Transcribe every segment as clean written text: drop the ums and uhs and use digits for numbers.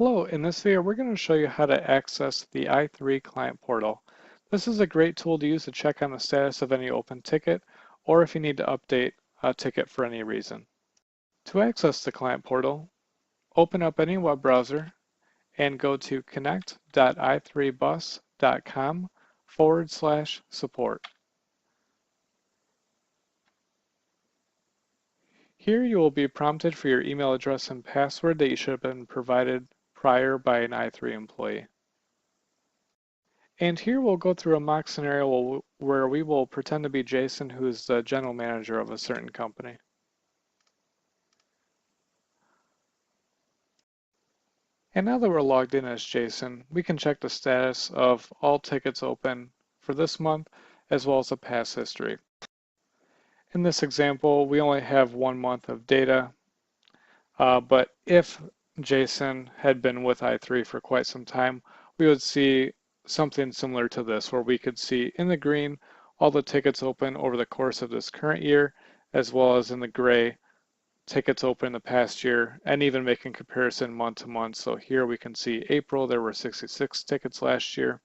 Hello, in this video we're going to show you how to access the i3 client portal. This is a great tool to use to check on the status of any open ticket or if you need to update a ticket for any reason. To access the client portal, open up any web browser and go to connect.i3bus.com/support. Here you will be prompted for your email address and password that you should have been provided prior by an i3 employee. And here we'll go through a mock scenario where we will pretend to be Jason, who is the general manager of a certain company. And now that we're logged in as Jason, we can check the status of all tickets open for this month, as well as the past history. In this example, we only have 1 month of data, but if Jason had been with i3 for quite some time, we would see something similar to this, where we could see in the green all the tickets open over the course of this current year, as well as in the gray tickets open in the past year, and even making comparison month to month. So here we can see April, there were 66 tickets last year,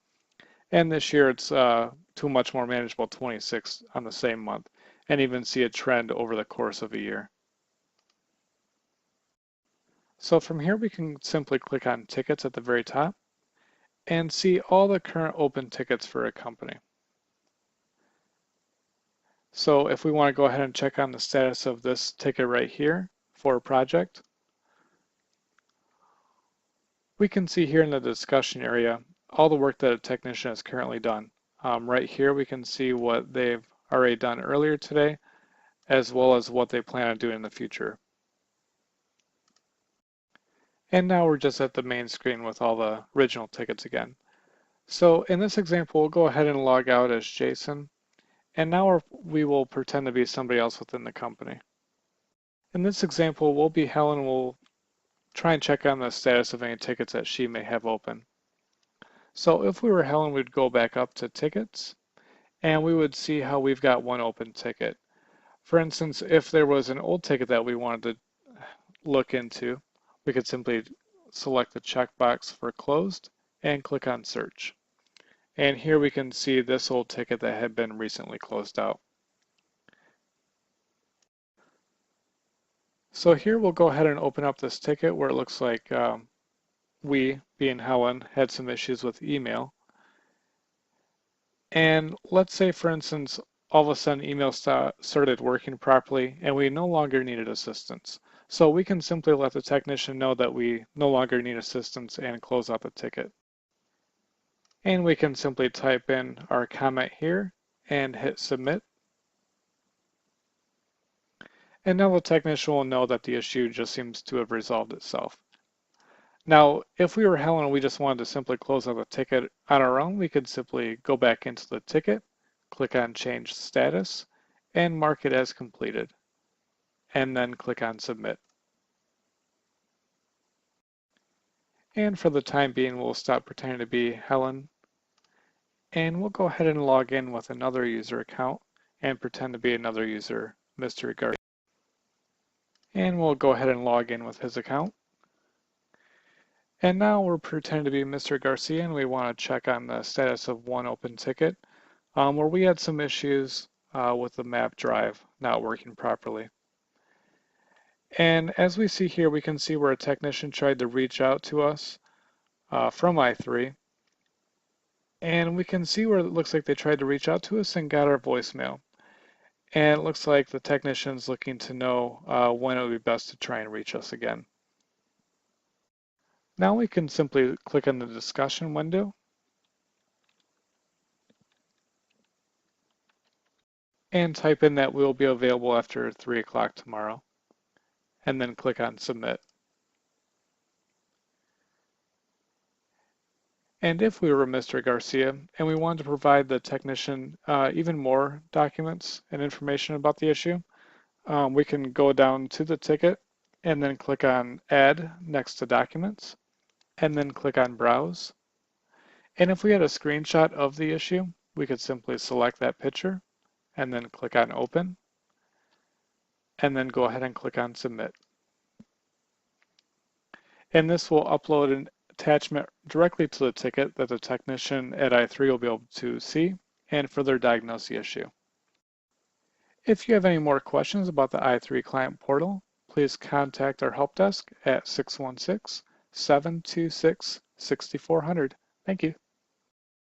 and this year it's too much more manageable, 26 on the same month, and even see a trend over the course of a year. So from here we can simply click on tickets at the very top and see all the current open tickets for a company. So if we want to go ahead and check on the status of this ticket right here for a project, we can see here in the discussion area all the work that a technician has currently done. Right here we can see what they've already done earlier today, as well as what they plan on doing in the future. And now we're just at the main screen with all the original tickets again. So in this example, we'll go ahead and log out as Jason, and now we will pretend to be somebody else within the company. In this example, we'll be Helen. We'll try and check on the status of any tickets that she may have open. So if we were Helen, we'd go back up to tickets, and we would see how we've got one open ticket. For instance, if there was an old ticket that we wanted to look into, we could simply select the checkbox for closed and click on search. And here we can see this old ticket that had been recently closed out. So here we'll go ahead and open up this ticket where it looks like we, being Helen, had some issues with email. And let's say, for instance, all of a sudden email started working properly and we no longer needed assistance. So we can simply let the technician know that we no longer need assistance and close out the ticket. And we can simply type in our comment here and hit submit. And now the technician will know that the issue just seems to have resolved itself. Now, if we were Helen and we just wanted to simply close out the ticket on our own, we could simply go back into the ticket, click on change status, and mark it as completed, and then click on submit. And for the time being, we'll stop pretending to be Helen, and we'll go ahead and log in with another user account and pretend to be another user, Mr. Garcia. And we'll go ahead and log in with his account. And now we're pretending to be Mr. Garcia, and we want to check on the status of one open ticket where we had some issues with the map drive not working properly. And as we see here, we can see where a technician tried to reach out to us from i3. And we can see where it looks like they tried to reach out to us and got our voicemail. And it looks like the technician's looking to know when it would be best to try and reach us again. Now we can simply click on the discussion window and type in that we'll be available after 3 o'clock tomorrow, and then click on submit. And if we were Mr. Garcia and we wanted to provide the technician even more documents and information about the issue, we can go down to the ticket and then click on add next to documents, and then click on browse. And if we had a screenshot of the issue, we could simply select that picture and then click on open, and then go ahead and click on submit. And this will upload an attachment directly to the ticket that the technician at i3 will be able to see and further diagnose the issue. If you have any more questions about the i3 client portal, please contact our help desk at 616-726-6400. Thank you.